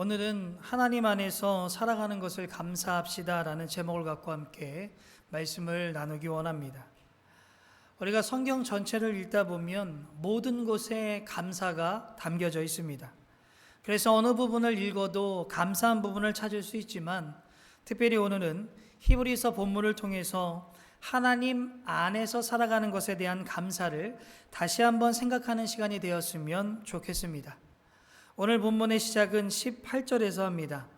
오늘은 하나님 안에서 살아가는 것을 감사합시다 라는 제목을 갖고 함께 말씀을 나누기 원합니다. 우리가 성경 전체를 읽다 보면 모든 곳에 감사가 담겨져 있습니다. 그래서 어느 부분을 읽어도 감사한 부분을 찾을 수 있지만 특별히 오늘은 히브리서 본문을 통해서 하나님 안에서 살아가는 것에 대한 감사를 다시 한번 생각하는 시간이 되었으면 좋겠습니다. 오늘 본문의 시작은 18절에서 합니다.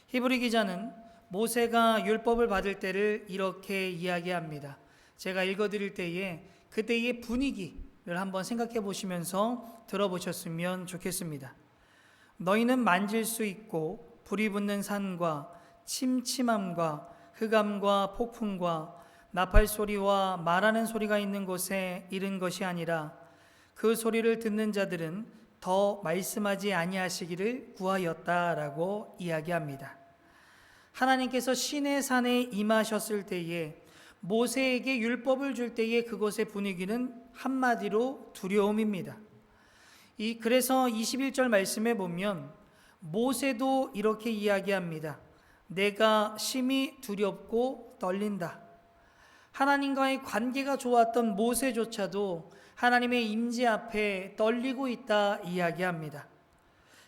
히브리 기자는 모세가 율법을 받을 때를 이렇게 이야기합니다. 제가 읽어드릴 때에 그때의 분위기를 한번 생각해 보시면서 들어보셨으면 좋겠습니다. 너희는 만질 수 있고 불이 붙는 산과 침침함과 흑암과 폭풍과 나팔 소리와 말하는 소리가 있는 곳에 이른 것이 아니라 그 소리를 듣는 자들은 더 말씀하지 아니하시기를 구하였다라고 이야기합니다. 하나님께서 시내 산에 임하셨을 때에 모세에게 율법을 줄 때의 그곳의 분위기는 한마디로 두려움입니다. 그래서 21절 말씀에 보면 모세도 이렇게 이야기합니다. 내가 심히 두렵고 떨린다. 하나님과의 관계가 좋았던 모세조차도 하나님의 임재 앞에 떨리고 있다 이야기합니다.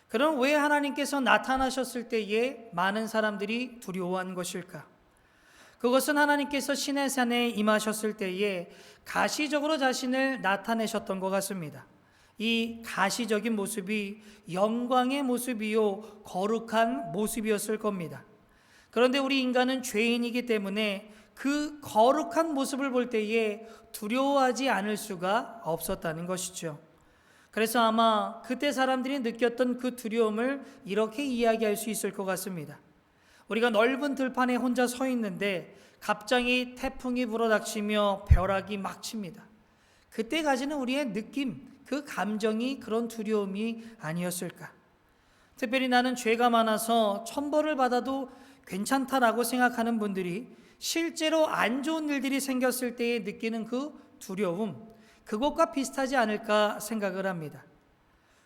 그럼 왜 하나님께서 나타나셨을 때에 많은 사람들이 두려워한 것일까? 그것은 하나님께서 시내산에 임하셨을 때에 가시적으로 자신을 나타내셨던 것 같습니다. 이 가시적인 모습이 영광의 모습이요 거룩한 모습이었을 겁니다. 그런데 우리 인간은 죄인이기 때문에 그 거룩한 모습을 볼 때에 두려워하지 않을 수가 없었다는 것이죠. 그래서 아마 그때 사람들이 느꼈던 그 두려움을 이렇게 이야기할 수 있을 것 같습니다. 우리가 넓은 들판에 혼자 서 있는데 갑자기 태풍이 불어닥치며 벼락이 막 칩니다. 그때 가지는 우리의 느낌, 그 감정이 그런 두려움이 아니었을까? 특별히 나는 죄가 많아서 천벌을 받아도 괜찮다라고 생각하는 분들이 실제로 안 좋은 일들이 생겼을 때에 느끼는 그 두려움, 그것과 비슷하지 않을까 생각을 합니다.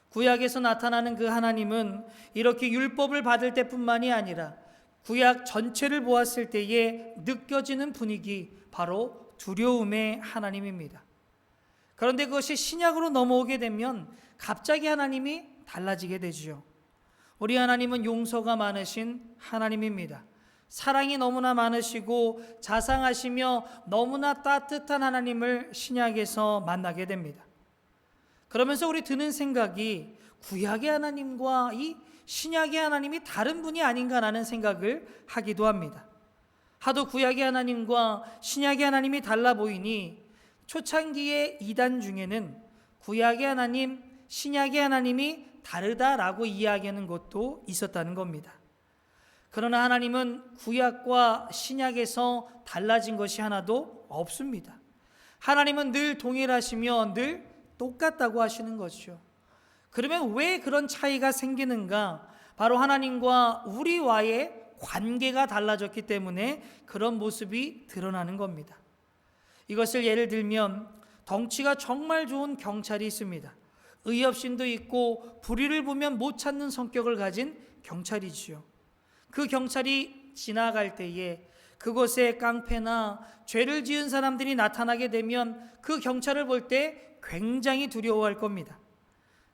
구약에서 나타나는 그 하나님은 이렇게 율법을 받을 때뿐만이 아니라 구약 전체를 보았을 때에 느껴지는 분위기, 바로 두려움의 하나님입니다. 그런데 그것이 신약으로 넘어오게 되면 갑자기 하나님이 달라지게 되죠. 우리 하나님은 용서가 많으신 하나님입니다. 사랑이 너무나 많으시고 자상하시며 너무나 따뜻한 하나님을 신약에서 만나게 됩니다. 그러면서 우리 드는 생각이 구약의 하나님과 이 신약의 하나님이 다른 분이 아닌가라는 생각을 하기도 합니다. 하도 구약의 하나님과 신약의 하나님이 달라 보이니 초창기의 이단 중에는 구약의 하나님, 신약의 하나님이 다르다라고 이야기하는 것도 있었다는 겁니다. 그러나 하나님은 구약과 신약에서 달라진 것이 하나도 없습니다. 하나님은 늘 동일하시며 늘 똑같다고 하시는 것이죠. 그러면 왜 그런 차이가 생기는가? 바로 하나님과 우리와의 관계가 달라졌기 때문에 그런 모습이 드러나는 겁니다. 이것을 예를 들면 덩치가 정말 좋은 경찰이 있습니다. 의협심도 있고 불의를 보면 못 찾는 성격을 가진 경찰이지요. 그 경찰이 지나갈 때에 그곳에 깡패나 죄를 지은 사람들이 나타나게 되면 그 경찰을 볼 때 굉장히 두려워할 겁니다.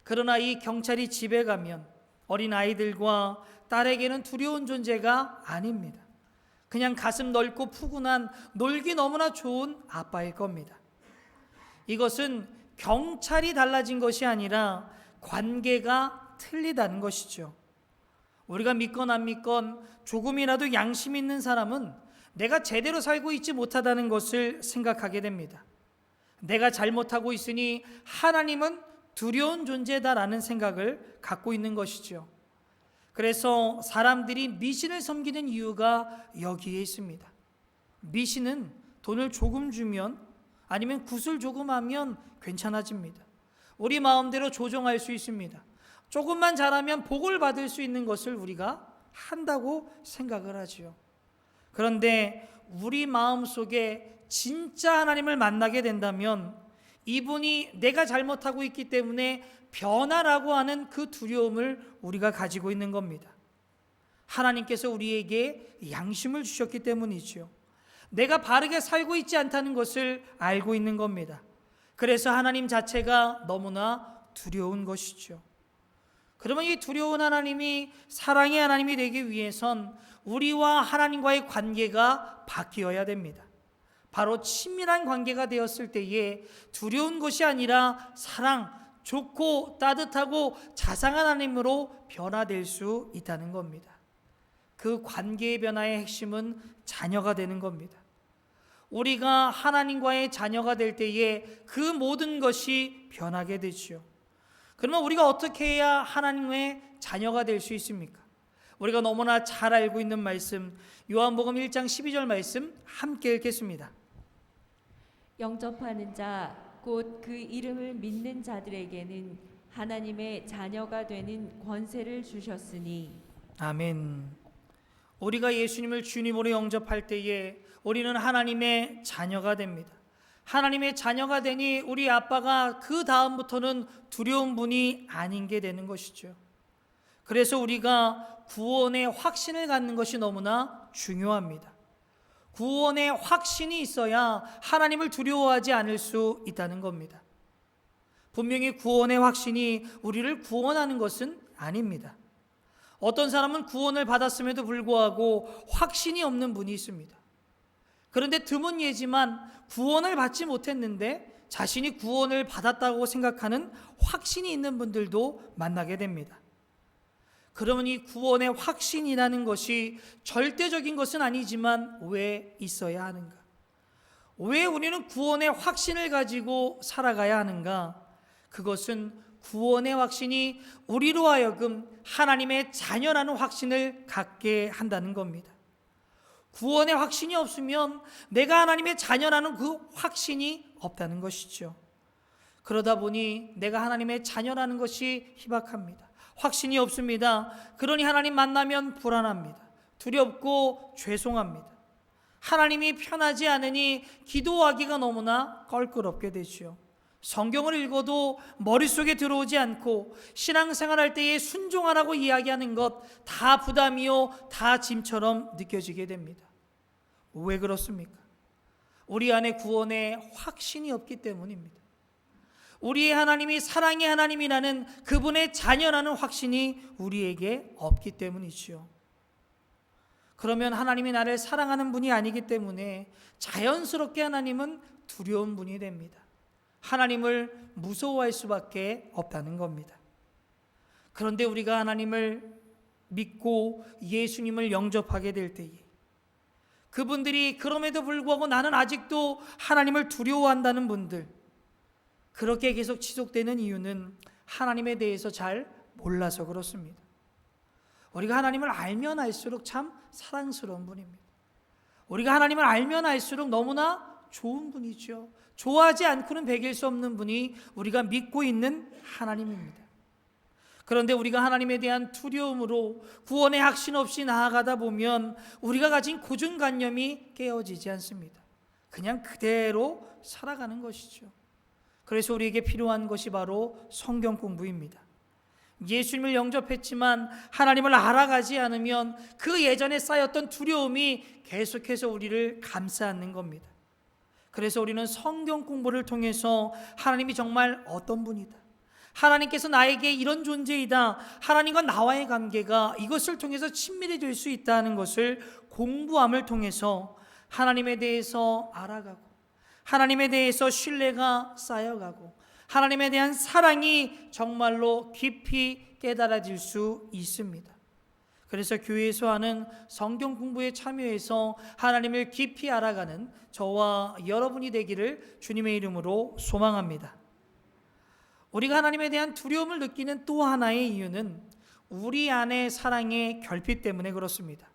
그러나 이 경찰이 집에 가면 어린 아이들과 딸에게는 두려운 존재가 아닙니다. 그냥 가슴 넓고 푸근한 놀기 너무나 좋은 아빠일 겁니다. 이것은 경찰이 달라진 것이 아니라 관계가 틀리다는 것이죠. 우리가 믿건 안 믿건 조금이라도 양심 있는 사람은 내가 제대로 살고 있지 못하다는 것을 생각하게 됩니다. 내가 잘못하고 있으니 하나님은 두려운 존재다라는 생각을 갖고 있는 것이죠. 그래서 사람들이 미신을 섬기는 이유가 여기에 있습니다. 미신은 돈을 조금 주면 아니면 굿을 조금 하면 괜찮아집니다. 우리 마음대로 조정할 수 있습니다. 조금만 잘하면 복을 받을 수 있는 것을 우리가 한다고 생각을 하지요. 그런데 우리 마음속에 진짜 하나님을 만나게 된다면 이분이 내가 잘못하고 있기 때문에 변화라고 하는 그 두려움을 우리가 가지고 있는 겁니다. 하나님께서 우리에게 양심을 주셨기 때문이죠. 내가 바르게 살고 있지 않다는 것을 알고 있는 겁니다. 그래서 하나님 자체가 너무나 두려운 것이죠. 그러면 이 두려운 하나님이 사랑의 하나님이 되기 위해선 우리와 하나님과의 관계가 바뀌어야 됩니다. 바로 친밀한 관계가 되었을 때에 두려운 것이 아니라 사랑, 좋고 따뜻하고 자상한 하나님으로 변화될 수 있다는 겁니다. 그 관계의 변화의 핵심은 자녀가 되는 겁니다. 우리가 하나님과의 자녀가 될 때에 그 모든 것이 변하게 되죠. 그러면 우리가 어떻게 해야 하나님의 자녀가 될 수 있습니까? 우리가 너무나 잘 알고 있는 말씀, 요한복음 1장 12절 말씀 함께 읽겠습니다. 영접하는 자 곧 그 이름을 믿는 자들에게는 하나님의 자녀가 되는 권세를 주셨으니. 아멘. 우리가 예수님을 주님으로 영접할 때에 우리는 하나님의 자녀가 됩니다. 하나님의 자녀가 되니 우리 아빠가 그 다음부터는 두려운 분이 아닌 게 되는 것이죠. 그래서 우리가 구원의 확신을 갖는 것이 너무나 중요합니다. 구원의 확신이 있어야 하나님을 두려워하지 않을 수 있다는 겁니다. 분명히 구원의 확신이 우리를 구원하는 것은 아닙니다. 어떤 사람은 구원을 받았음에도 불구하고 확신이 없는 분이 있습니다. 그런데 드문 예지만 구원을 받지 못했는데 자신이 구원을 받았다고 생각하는 확신이 있는 분들도 만나게 됩니다. 그러면 이 구원의 확신이라는 것이 절대적인 것은 아니지만 왜 있어야 하는가? 왜 우리는 구원의 확신을 가지고 살아가야 하는가? 그것은 구원의 확신이 우리로 하여금 하나님의 자녀라는 확신을 갖게 한다는 겁니다. 구원의 확신이 없으면 내가 하나님의 자녀라는 그 확신이 없다는 것이죠. 그러다 보니 내가 하나님의 자녀라는 것이 희박합니다. 확신이 없습니다. 그러니 하나님 만나면 불안합니다. 두렵고 죄송합니다. 하나님이 편하지 않으니 기도하기가 너무나 껄끄럽게 되죠. 성경을 읽어도 머릿속에 들어오지 않고 신앙생활할 때에 순종하라고 이야기하는 것 다 부담이요, 다 짐처럼 느껴지게 됩니다. 왜 그렇습니까? 우리 안에 구원의 확신이 없기 때문입니다. 우리의 하나님이 사랑의 하나님이라는 그분의 자녀라는 확신이 우리에게 없기 때문이죠. 그러면 하나님이 나를 사랑하는 분이 아니기 때문에 자연스럽게 하나님은 두려운 분이 됩니다. 하나님을 무서워할 수밖에 없다는 겁니다. 그런데 우리가 하나님을 믿고 예수님을 영접하게 될 때에 그분들이 그럼에도 불구하고 나는 아직도 하나님을 두려워한다는 분들, 그렇게 계속 지속되는 이유는 하나님에 대해서 잘 몰라서 그렇습니다. 우리가 하나님을 알면 알수록 참 사랑스러운 분입니다. 우리가 하나님을 알면 알수록 너무나 좋은 분이죠. 좋아하지 않고는 배길 수 없는 분이 우리가 믿고 있는 하나님입니다. 그런데 우리가 하나님에 대한 두려움으로 구원의 확신 없이 나아가다 보면 우리가 가진 고정관념이 깨어지지 않습니다. 그냥 그대로 살아가는 것이죠. 그래서 우리에게 필요한 것이 바로 성경 공부입니다. 예수님을 영접했지만 하나님을 알아가지 않으면 그 예전에 쌓였던 두려움이 계속해서 우리를 감싸 안는 겁니다. 그래서 우리는 성경 공부를 통해서 하나님이 정말 어떤 분이다, 하나님께서 나에게 이런 존재이다, 하나님과 나와의 관계가 이것을 통해서 친밀해질 수 있다는 것을 공부함을 통해서 하나님에 대해서 알아가고 하나님에 대해서 신뢰가 쌓여가고 하나님에 대한 사랑이 정말로 깊이 깨달아질 수 있습니다. 그래서 교회에서 하는 성경 공부에 참여해서 하나님을 깊이 알아가는 저와 여러분이 되기를 주님의 이름으로 소망합니다. 우리가 하나님에 대한 두려움을 느끼는 또 하나의 이유는 우리 안의 사랑의 결핍 때문에 그렇습니다.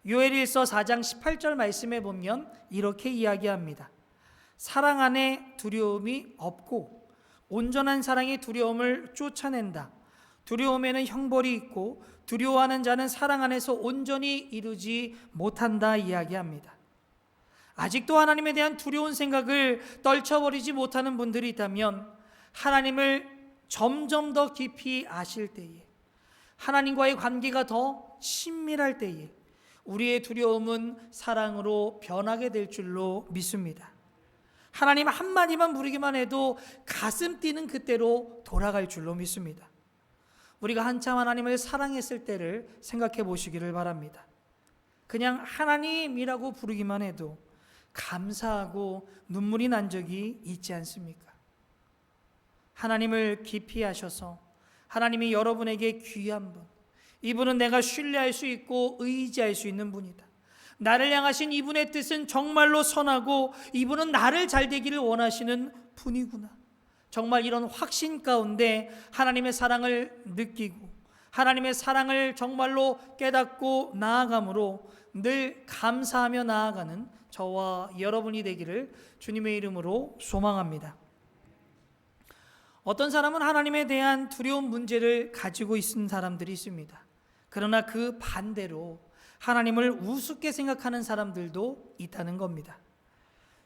요엘일서 4장 18절 말씀에 보면 이렇게 이야기합니다. 사랑 안에 두려움이 없고 온전한 사랑이 두려움을 쫓아낸다. 두려움에는 형벌이 있고 두려워하는 자는 사랑 안에서 온전히 이루지 못한다 이야기합니다. 아직도 하나님에 대한 두려운 생각을 떨쳐버리지 못하는 분들이 있다면 하나님을 점점 더 깊이 아실 때에, 하나님과의 관계가 더 친밀할 때에 우리의 두려움은 사랑으로 변하게 될 줄로 믿습니다. 하나님 한마디만 부르기만 해도 가슴 뛰는 그때로 돌아갈 줄로 믿습니다. 우리가 한참 하나님을 사랑했을 때를 생각해 보시기를 바랍니다. 그냥 하나님이라고 부르기만 해도 감사하고 눈물이 난 적이 있지 않습니까? 하나님을 깊이 아셔서 하나님이 여러분에게 귀한 분, 이분은 내가 신뢰할 수 있고 의지할 수 있는 분이다. 나를 향하신 이분의 뜻은 정말로 선하고 이분은 나를 잘 되기를 원하시는 분이구나. 정말 이런 확신 가운데 하나님의 사랑을 느끼고 하나님의 사랑을 정말로 깨닫고 나아감으로 늘 감사하며 나아가는 저와 여러분이 되기를 주님의 이름으로 소망합니다. 어떤 사람은 하나님에 대한 두려운 문제를 가지고 있는 사람들이 있습니다. 그러나 그 반대로 하나님을 우습게 생각하는 사람들도 있다는 겁니다.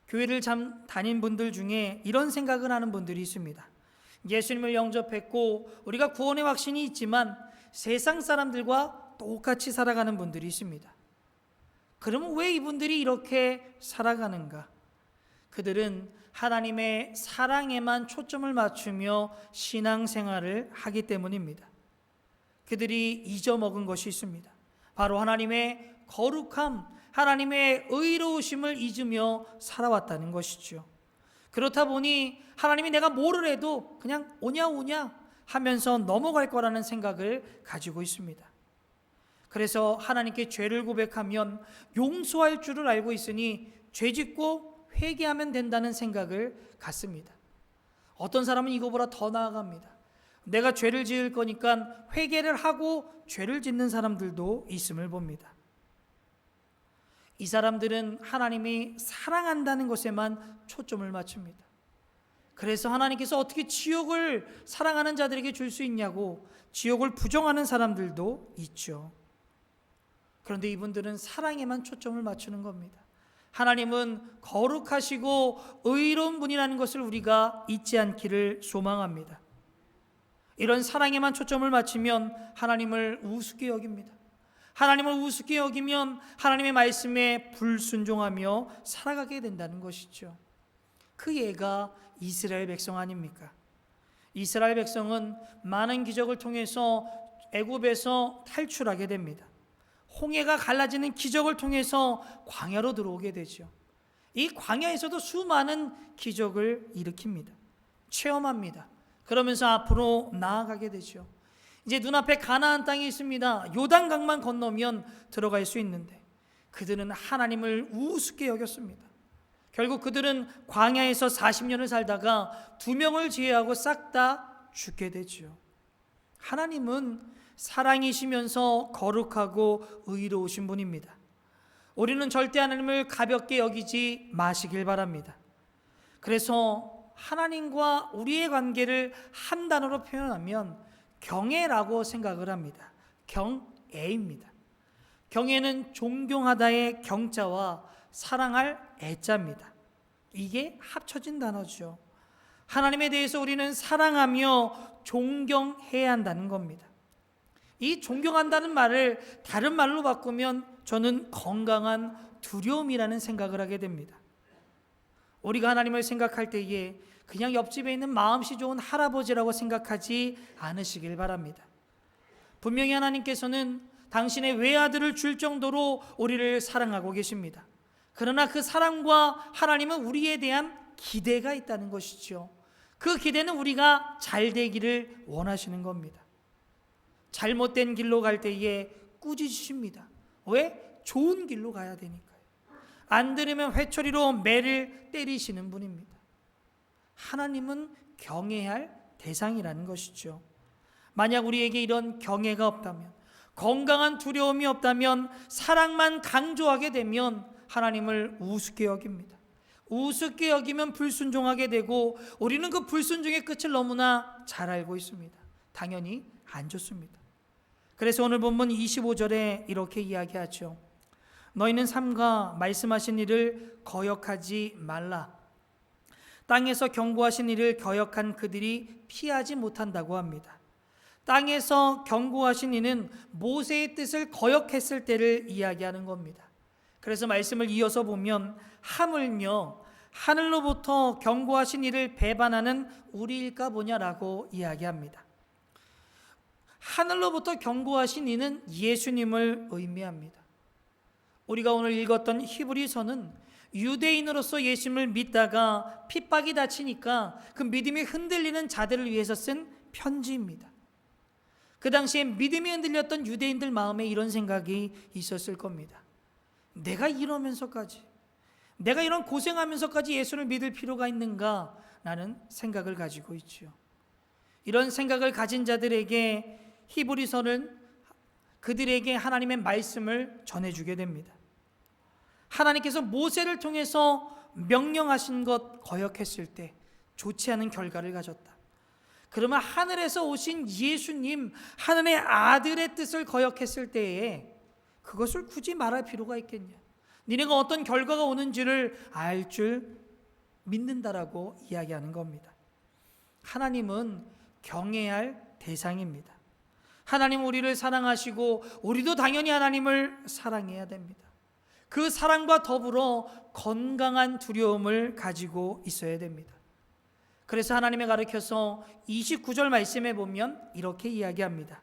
교회를 참 다닌 분들 중에 이런 생각을 하는 분들이 있습니다. 예수님을 영접했고 우리가 구원의 확신이 있지만 세상 사람들과 똑같이 살아가는 분들이 있습니다. 그러면 왜 이분들이 이렇게 살아가는가? 그들은 하나님의 사랑에만 초점을 맞추며 신앙생활을 하기 때문입니다. 그들이 잊어먹은 것이 있습니다. 바로 하나님의 거룩함, 하나님의 의로우심을 잊으며 살아왔다는 것이죠. 그렇다 보니 하나님이 내가 뭐를 해도 그냥 오냐 하면서 넘어갈 거라는 생각을 가지고 있습니다. 그래서 하나님께 죄를 고백하면 용서할 줄을 알고 있으니 죄짓고 회개하면 된다는 생각을 갖습니다. 어떤 사람은 이거보다 더 나아갑니다. 내가 죄를 지을 거니까 회개를 하고 죄를 짓는 사람들도 있음을 봅니다. 이 사람들은 하나님이 사랑한다는 것에만 초점을 맞춥니다. 그래서 하나님께서 어떻게 지옥을 사랑하는 자들에게 줄 수 있냐고 지옥을 부정하는 사람들도 있죠. 그런데 이분들은 사랑에만 초점을 맞추는 겁니다. 하나님은 거룩하시고 의로운 분이라는 것을 우리가 잊지 않기를 소망합니다. 이런 사랑에만 초점을 맞추면 하나님을 우습게 여깁니다. 하나님을 우습게 여기면 하나님의 말씀에 불순종하며 살아가게 된다는 것이죠. 그 예가 이스라엘 백성 아닙니까? 이스라엘 백성은 많은 기적을 통해서 애굽에서 탈출하게 됩니다. 홍해가 갈라지는 기적을 통해서 광야로 들어오게 되죠. 이 광야에서도 수많은 기적을 일으킵니다. 체험합니다. 그러면서 앞으로 나아가게 되죠. 이제 눈앞에 가나안 땅이 있습니다. 요단강만 건너면 들어갈 수 있는데 그들은 하나님을 우습게 여겼습니다. 결국 그들은 광야에서 40년을 살다가 2명을 제외하고 싹 다 죽게 되죠. 하나님은 사랑이시면서 거룩하고 의로우신 분입니다. 우리는 절대 하나님을 가볍게 여기지 마시길 바랍니다. 그래서 하나님과 우리의 관계를 한 단어로 표현하면 경애라고 생각을 합니다. 경애입니다. 경애는 존경하다의 경자와 사랑할 애자입니다. 이게 합쳐진 단어죠. 하나님에 대해서 우리는 사랑하며 존경해야 한다는 겁니다. 이 존경한다는 말을 다른 말로 바꾸면 저는 건강한 두려움이라는 생각을 하게 됩니다. 우리가 하나님을 생각할 때에 그냥 옆집에 있는 마음씨 좋은 할아버지라고 생각하지 않으시길 바랍니다. 분명히 하나님께서는 당신의 외아들을 줄 정도로 우리를 사랑하고 계십니다. 그러나 그 사랑과 하나님은 우리에 대한 기대가 있다는 것이죠. 그 기대는 우리가 잘 되기를 원하시는 겁니다. 잘못된 길로 갈 때에 꾸짖으십니다. 왜? 좋은 길로 가야 되니까요. 안 들으면 회초리로 매를 때리시는 분입니다. 하나님은 경외할 대상이라는 것이죠. 만약 우리에게 이런 경외가 없다면, 건강한 두려움이 없다면, 사랑만 강조하게 되면 하나님을 우습게 여깁니다. 우습게 여기면 불순종하게 되고 우리는 그 불순종의 끝을 너무나 잘 알고 있습니다. 당연히 안 좋습니다. 그래서 오늘 본문 25절에 이렇게 이야기하죠. 너희는 삼가 말씀하신 일을 거역하지 말라. 땅에서 경고하신 일을 거역한 그들이 피하지 못한다고 합니다. 땅에서 경고하신 이는 모세의 뜻을 거역했을 때를 이야기하는 겁니다. 그래서 말씀을 이어서 보면 하물며 하늘로부터 경고하신 이를 배반하는 우리일까 보냐라고 이야기합니다. 하늘로부터 경고하신 이는 예수님을 의미합니다. 우리가 오늘 읽었던 히브리서는 유대인으로서 예수님을 믿다가 핍박이 닥치니까 그 믿음이 흔들리는 자들을 위해서 쓴 편지입니다. 그 당시에 믿음이 흔들렸던 유대인들 마음에 이런 생각이 있었을 겁니다. 내가 이러면서까지, 내가 이런 고생하면서까지 예수를 믿을 필요가 있는가? 라는 생각을 가지고 있죠. 이런 생각을 가진 자들에게 히브리서는 그들에게 하나님의 말씀을 전해주게 됩니다. 하나님께서 모세를 통해서 명령하신 것 거역했을 때 좋지 않은 결과를 가졌다. 그러면 하늘에서 오신 예수님, 하늘의 아들의 뜻을 거역했을 때에 그것을 굳이 말할 필요가 있겠냐? 니네가 어떤 결과가 오는지를 알 줄 믿는다라고 이야기하는 겁니다. 하나님은 경외해야 할 대상입니다. 하나님 우리를 사랑하시고 우리도 당연히 하나님을 사랑해야 됩니다. 그 사랑과 더불어 건강한 두려움을 가지고 있어야 됩니다. 그래서 하나님의 가르쳐서 29절 말씀에 보면 이렇게 이야기합니다.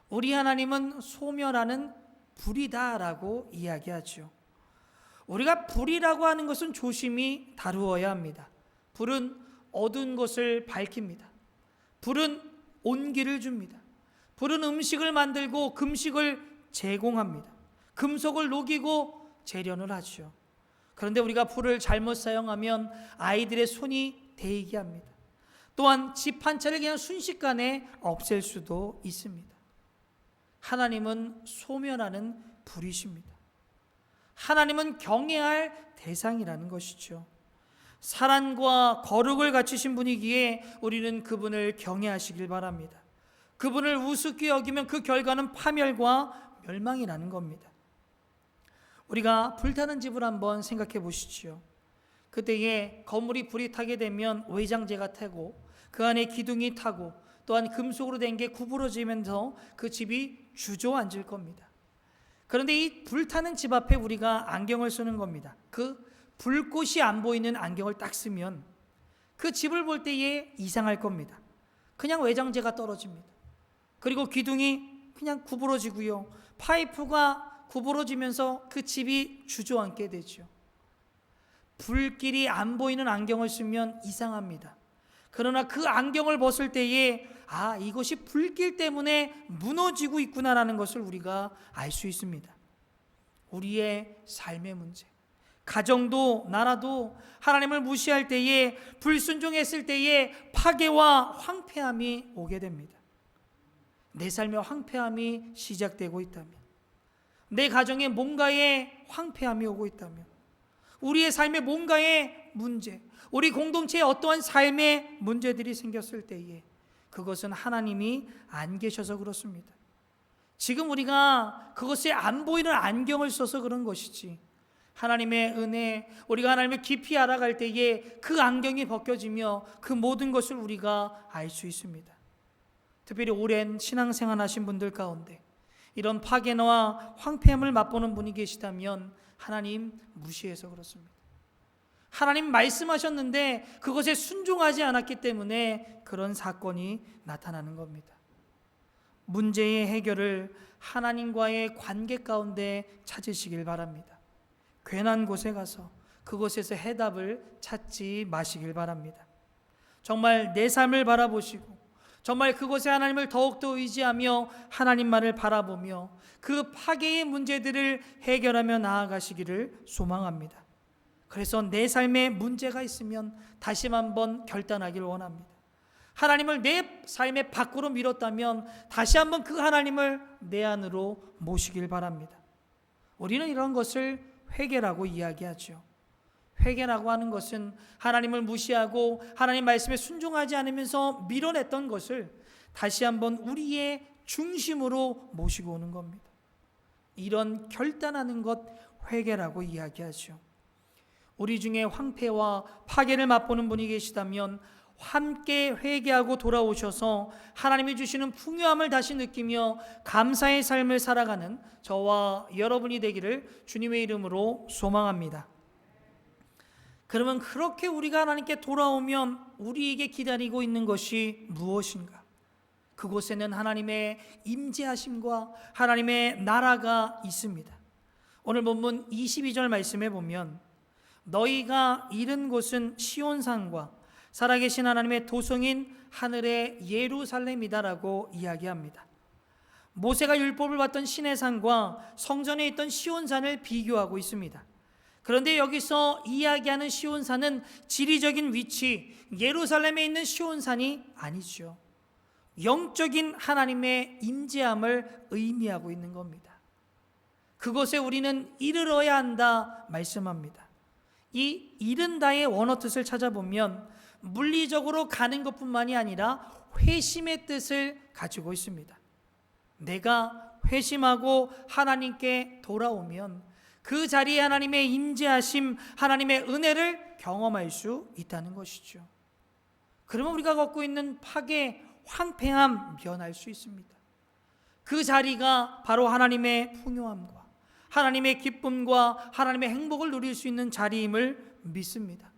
우리 하나님은 소멸하는 불이다라고 이야기하죠. 우리가 불이라고 하는 것은 조심히 다루어야 합니다. 불은 어두운 것을 밝힙니다. 불은 온기를 줍니다. 불은 음식을 만들고 금식을 제공합니다. 금속을 녹이고 재련을 하죠. 그런데 우리가 불을 잘못 사용하면 아이들의 손이 데이게 합니다. 또한 집 한 채를 그냥 순식간에 없앨 수도 있습니다. 하나님은 소멸하는 불이십니다. 하나님은 경외할 대상이라는 것이죠. 사랑과 거룩을 갖추신 분이기에 우리는 그분을 경외하시길 바랍니다. 그분을 우습게 여기면 그 결과는 파멸과 멸망이라는 겁니다. 우리가 불타는 집을 한번 생각해 보시죠. 그때에 건물이 불이 타게 되면 외장재가 타고 그 안에 기둥이 타고 또한 금속으로 된 게 구부러지면서 그 집이 주저앉을 겁니다. 그런데 이 불타는 집 앞에 우리가 안경을 쓰는 겁니다. 그 불꽃이 안 보이는 안경을 딱 쓰면 그 집을 볼 때에 이상할 겁니다. 그냥 외장재가 떨어집니다. 그리고 기둥이 그냥 구부러지고요. 파이프가 구부러지면서 그 집이 주저앉게 되죠. 불길이 안 보이는 안경을 쓰면 이상합니다. 그러나 그 안경을 벗을 때에 이것이 불길 때문에 무너지고 있구나라는 것을 우리가 알 수 있습니다. 우리의 삶의 문제, 가정도 나라도 하나님을 무시할 때에, 불순종했을 때에 파괴와 황폐함이 오게 됩니다. 내 삶의 황폐함이 시작되고 있다면, 내 가정에 뭔가의 황폐함이 오고 있다면, 우리의 삶에 뭔가의 문제, 우리 공동체에 어떠한 삶의 문제들이 생겼을 때에 그것은 하나님이 안 계셔서 그렇습니다. 지금 우리가 그것에 안 보이는 안경을 써서 그런 것이지, 하나님의 은혜, 우리가 하나님을 깊이 알아갈 때에 그 안경이 벗겨지며 그 모든 것을 우리가 알 수 있습니다. 특별히 오랜 신앙생활 하신 분들 가운데 이런 파괴와 황폐함을 맛보는 분이 계시다면 하나님 무시해서 그렇습니다. 하나님 말씀하셨는데 그것에 순종하지 않았기 때문에 그런 사건이 나타나는 겁니다. 문제의 해결을 하나님과의 관계 가운데 찾으시길 바랍니다. 괜한 곳에 가서 그곳에서 해답을 찾지 마시길 바랍니다. 정말 내 삶을 바라보시고 정말 그곳에 하나님을 더욱더 의지하며 하나님만을 바라보며 그 파괴의 문제들을 해결하며 나아가시기를 소망합니다. 그래서 내 삶에 문제가 있으면 다시 한번 결단하기를 원합니다. 하나님을 내 삶의 밖으로 밀었다면 다시 한번 그 하나님을 내 안으로 모시길 바랍니다. 우리는 이런 것을 회개라고 이야기하죠. 회개라고 하는 것은 하나님을 무시하고 하나님 말씀에 순종하지 않으면서 밀어냈던 것을 다시 한번 우리의 중심으로 모시고 오는 겁니다. 이런 결단하는 것 회개라고 이야기하죠. 우리 중에 황폐와 파괴를 맛보는 분이 계시다면 함께 회개하고 돌아오셔서 하나님이 주시는 풍요함을 다시 느끼며 감사의 삶을 살아가는 저와 여러분이 되기를 주님의 이름으로 소망합니다. 그러면 그렇게 우리가 하나님께 돌아오면 우리에게 기다리고 있는 것이 무엇인가? 그곳에는 하나님의 임재하심과 하나님의 나라가 있습니다. 오늘 본문 22절 말씀에 보면 너희가 이른 곳은 시온산과 살아계신 하나님의 도성인 하늘의 예루살렘이다라고 이야기합니다. 모세가 율법을 받던 시내산과 성전에 있던 시온산을 비교하고 있습니다. 그런데 여기서 이야기하는 시온산은 지리적인 위치, 예루살렘에 있는 시온산이 아니죠. 영적인 하나님의 임재함을 의미하고 있는 겁니다. 그곳에 우리는 이르러야 한다 말씀합니다. 이 이른다의 원어 뜻을 찾아보면 물리적으로 가는 것뿐만이 아니라 회심의 뜻을 가지고 있습니다. 내가 회심하고 하나님께 돌아오면 그 자리에 하나님의 임재하심, 하나님의 은혜를 경험할 수 있다는 것이죠. 그러면 우리가 걷고 있는 파괴, 황폐함 면할 수 있습니다. 그 자리가 바로 하나님의 풍요함과 하나님의 기쁨과 하나님의 행복을 누릴 수 있는 자리임을 믿습니다.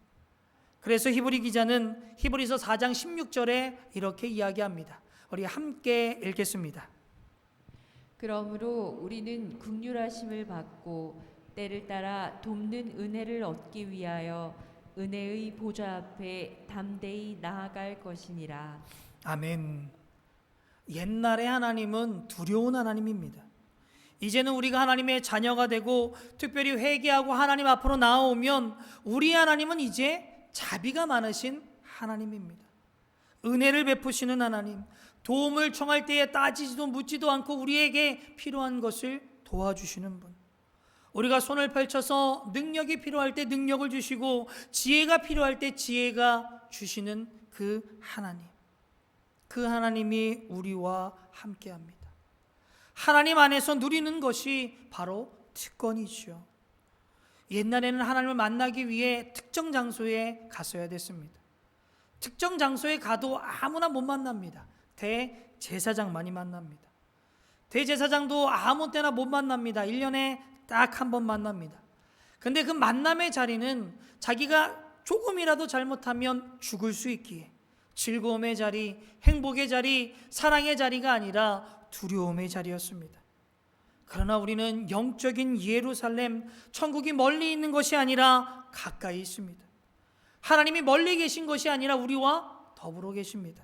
그래서 히브리 기자는 히브리서 4장 16절에 이렇게 이야기합니다. 우리 함께 읽겠습니다. 그러므로 우리는 긍휼하심을 받고 때를 따라 돕는 은혜를 얻기 위하여 은혜의 보좌 앞에 담대히 나아갈 것이니라. 아멘. 옛날의 하나님은 두려운 하나님입니다. 이제는 우리가 하나님의 자녀가 되고 특별히 회개하고 하나님 앞으로 나아오면 우리 하나님은 이제 자비가 많으신 하나님입니다. 은혜를 베푸시는 하나님, 도움을 청할 때에 따지지도 묻지도 않고 우리에게 필요한 것을 도와주시는 분. 우리가 손을 펼쳐서 능력이 필요할 때 능력을 주시고 지혜가 필요할 때 지혜가 주시는 그 하나님. 그 하나님이 우리와 함께합니다. 하나님 안에서 누리는 것이 바로 특권이죠. 옛날에는 하나님을 만나기 위해 특정 장소에 갔어야 됐습니다. 특정 장소에 가도 아무나 못 만납니다. 대제사장만이 만납니다. 대제사장도 아무 때나 못 만납니다. 1년에 딱 한 번 만납니다. 근데 그 만남의 자리는 자기가 조금이라도 잘못하면 죽을 수 있기에 즐거움의 자리, 행복의 자리, 사랑의 자리가 아니라 두려움의 자리였습니다. 그러나 우리는 영적인 예루살렘, 천국이 멀리 있는 것이 아니라 가까이 있습니다. 하나님이 멀리 계신 것이 아니라 우리와 더불어 계십니다.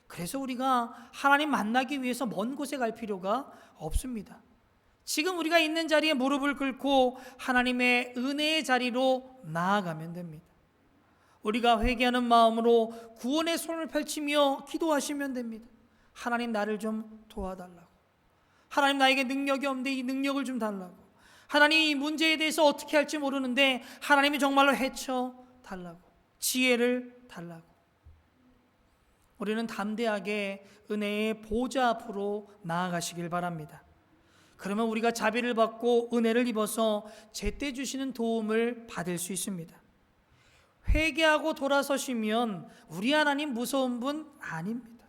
그래서 우리가 하나님 만나기 위해서 먼 곳에 갈 필요가 없습니다. 지금 우리가 있는 자리에 무릎을 꿇고 하나님의 은혜의 자리로 나아가면 됩니다. 우리가 회개하는 마음으로 구원의 손을 펼치며 기도하시면 됩니다. 하나님 나를 좀 도와달라고. 하나님 나에게 능력이 없는데 이 능력을 좀 달라고. 하나님 이 문제에 대해서 어떻게 할지 모르는데 하나님이 정말로 헤쳐 달라고. 지혜를 달라고. 우리는 담대하게 은혜의 보좌 앞으로 나아가시길 바랍니다. 그러면 우리가 자비를 받고 은혜를 입어서 제때 주시는 도움을 받을 수 있습니다. 회개하고 돌아서시면 우리 하나님 무서운 분 아닙니다.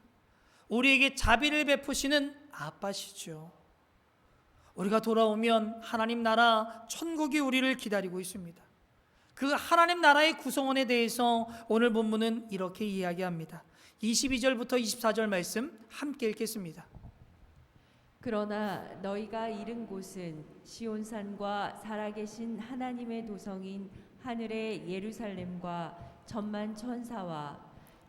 우리에게 자비를 베푸시는 아빠시죠. 우리가 돌아오면 하나님 나라 천국이 우리를 기다리고 있습니다. 그 하나님 나라의 구성원에 대해서 오늘 본문은 이렇게 이야기합니다. 22절부터 24절 말씀 함께 읽겠습니다. 그러나 너희가 이른 곳은 시온산과 살아계신 하나님의 도성인 하늘의 예루살렘과 천만 천사와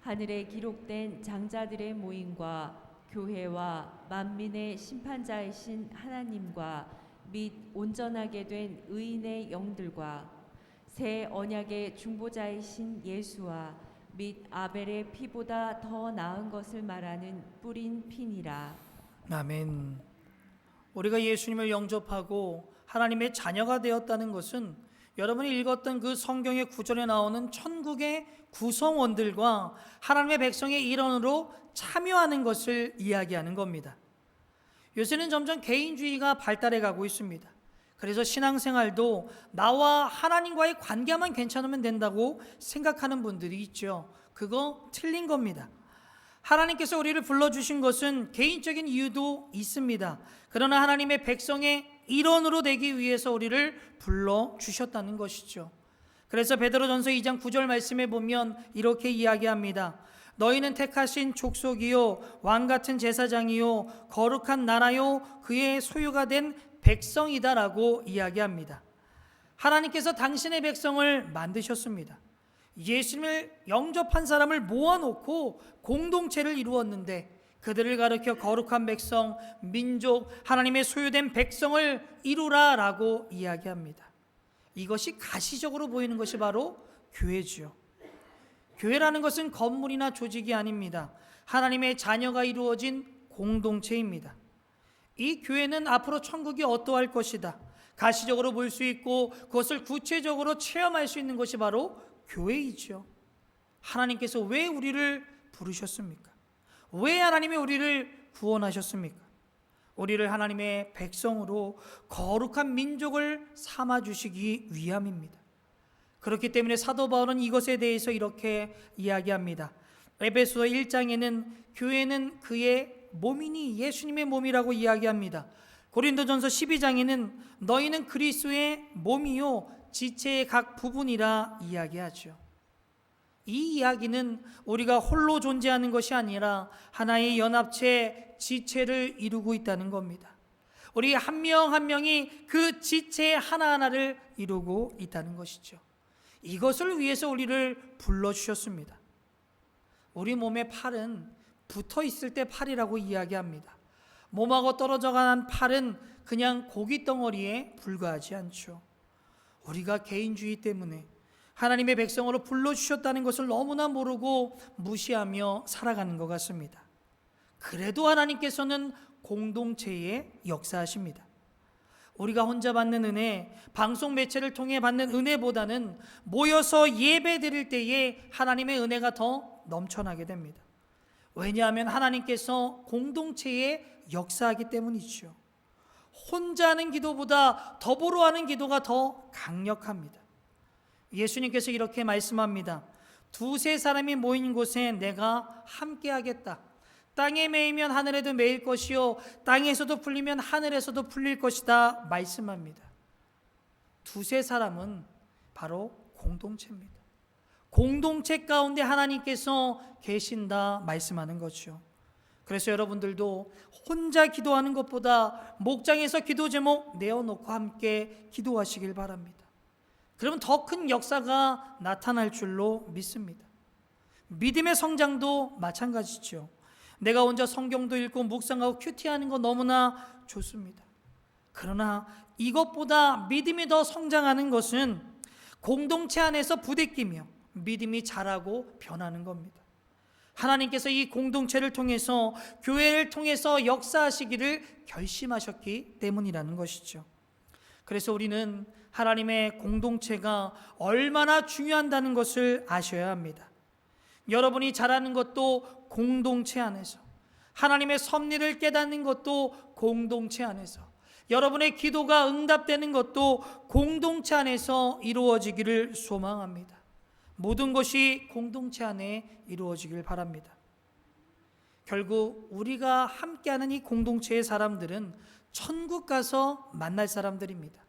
하늘에 기록된 장자들의 모임과 교회와 만민의 심판자이신 하나님과 및 온전하게 된 의인의 영들과 새 언약의 중보자이신 예수와 및 아벨의 피보다 더 나은 것을 말하는 뿌린 피니라. 아멘. 우리가 예수님을 영접하고 하나님의 자녀가 되었다는 것은 여러분이 읽었던 그 성경의 구절에 나오는 천국의 구성원들과 하나님의 백성의 일원으로 참여하는 것을 이야기하는 겁니다. 요새는 점점 개인주의가 발달해 가고 있습니다. 그래서 신앙생활도 나와 하나님과의 관계만 괜찮으면 된다고 생각하는 분들이 있죠. 그거 틀린 겁니다. 하나님께서 우리를 불러주신 것은 개인적인 이유도 있습니다. 그러나 하나님의 백성의 일원으로 되기 위해서 우리를 불러주셨다는 것이죠. 그래서 베드로전서 2장 9절 말씀에 보면 이렇게 이야기합니다. 너희는 택하신 족속이요 왕같은 제사장이요 거룩한 나라요 그의 소유가 된 백성이다라고 이야기합니다. 하나님께서 당신의 백성을 만드셨습니다. 예수님을 영접한 사람을 모아놓고 공동체를 이루었는데 그들을 가르쳐 거룩한 백성, 민족, 하나님의 소유된 백성을 이루라라고 이야기합니다. 이것이 가시적으로 보이는 것이 바로 교회지요. 교회라는 것은 건물이나 조직이 아닙니다. 하나님의 자녀가 이루어진 공동체입니다. 이 교회는 앞으로 천국이 어떠할 것이다. 가시적으로 볼 수 있고 그것을 구체적으로 체험할 수 있는 것이 바로 교회이죠. 하나님께서 왜 우리를 부르셨습니까? 왜 하나님이 우리를 구원하셨습니까? 우리를 하나님의 백성으로 거룩한 민족을 삼아주시기 위함입니다. 그렇기 때문에 사도 바울은 이것에 대해서 이렇게 이야기합니다. 에베소서 1장에는 교회는 그의 몸이니 예수님의 몸이라고 이야기합니다. 고린도전서 12장에는 너희는 그리스도의 몸이요 지체의 각 부분이라 이야기하죠. 이 이야기는 우리가 홀로 존재하는 것이 아니라 하나의 연합체 지체를 이루고 있다는 겁니다. 우리 한 명 한 명이 그 지체 하나하나를 이루고 있다는 것이죠. 이것을 위해서 우리를 불러주셨습니다. 우리 몸의 팔은 붙어 있을 때 팔이라고 이야기합니다. 몸하고 떨어져 가는 팔은 그냥 고기 덩어리에 불과하지 않죠. 우리가 개인주의 때문에 하나님의 백성으로 불러주셨다는 것을 너무나 모르고 무시하며 살아가는 것 같습니다. 그래도 하나님께서는 공동체에 역사하십니다. 우리가 혼자 받는 은혜, 방송 매체를 통해 받는 은혜보다는 모여서 예배 드릴 때에 하나님의 은혜가 더 넘쳐나게 됩니다. 왜냐하면 하나님께서 공동체에 역사하기 때문이죠. 혼자 하는 기도보다 더불어 하는 기도가 더 강력합니다. 예수님께서 이렇게 말씀합니다. 두세 사람이 모인 곳에 내가 함께 하겠다. 땅에 매이면 하늘에도 매일 것이요 땅에서도 풀리면 하늘에서도 풀릴 것이다 말씀합니다. 두세 사람은 바로 공동체입니다. 공동체 가운데 하나님께서 계신다 말씀하는 거죠. 그래서 여러분들도 혼자 기도하는 것보다 목장에서 기도 제목 내어놓고 함께 기도하시길 바랍니다. 그러면 더 큰 역사가 나타날 줄로 믿습니다. 믿음의 성장도 마찬가지죠. 내가 혼자 성경도 읽고 묵상하고 큐티하는 거 너무나 좋습니다. 그러나 이것보다 믿음이 더 성장하는 것은 공동체 안에서 부대끼며 믿음이 자라고 변하는 겁니다. 하나님께서 이 공동체를 통해서 교회를 통해서 역사하시기를 결심하셨기 때문이라는 것이죠. 그래서 우리는 하나님의 공동체가 얼마나 중요하다는 것을 아셔야 합니다. 여러분이 잘하는 것도 공동체 안에서, 하나님의 섭리를 깨닫는 것도 공동체 안에서, 여러분의 기도가 응답되는 것도 공동체 안에서 이루어지기를 소망합니다. 모든 것이 공동체 안에 이루어지길 바랍니다. 결국 우리가 함께하는 이 공동체의 사람들은 천국 가서 만날 사람들입니다.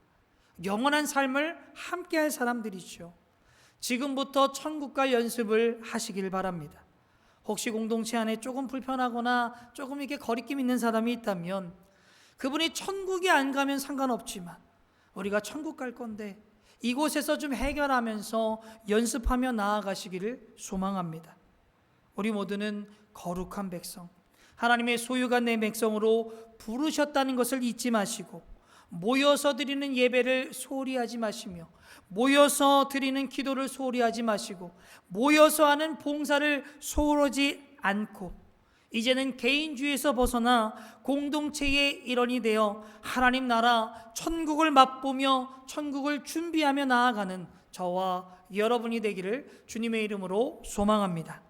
영원한 삶을 함께할 사람들이죠. 지금부터 천국 갈 연습을 하시길 바랍니다. 혹시 공동체 안에 조금 불편하거나 조금 이렇게 거리낌 있는 사람이 있다면 그분이 천국에 안 가면 상관없지만 우리가 천국 갈 건데 이곳에서 좀 해결하면서 연습하며 나아가시기를 소망합니다. 우리 모두는 거룩한 백성, 하나님의 소유가 내 백성으로 부르셨다는 것을 잊지 마시고 모여서 드리는 예배를 소홀히 하지 마시며 모여서 드리는 기도를 소홀히 하지 마시고 모여서 하는 봉사를 소홀하지 않고 이제는 개인주의에서 벗어나 공동체의 일원이 되어 하나님 나라 천국을 맛보며 천국을 준비하며 나아가는 저와 여러분이 되기를 주님의 이름으로 소망합니다.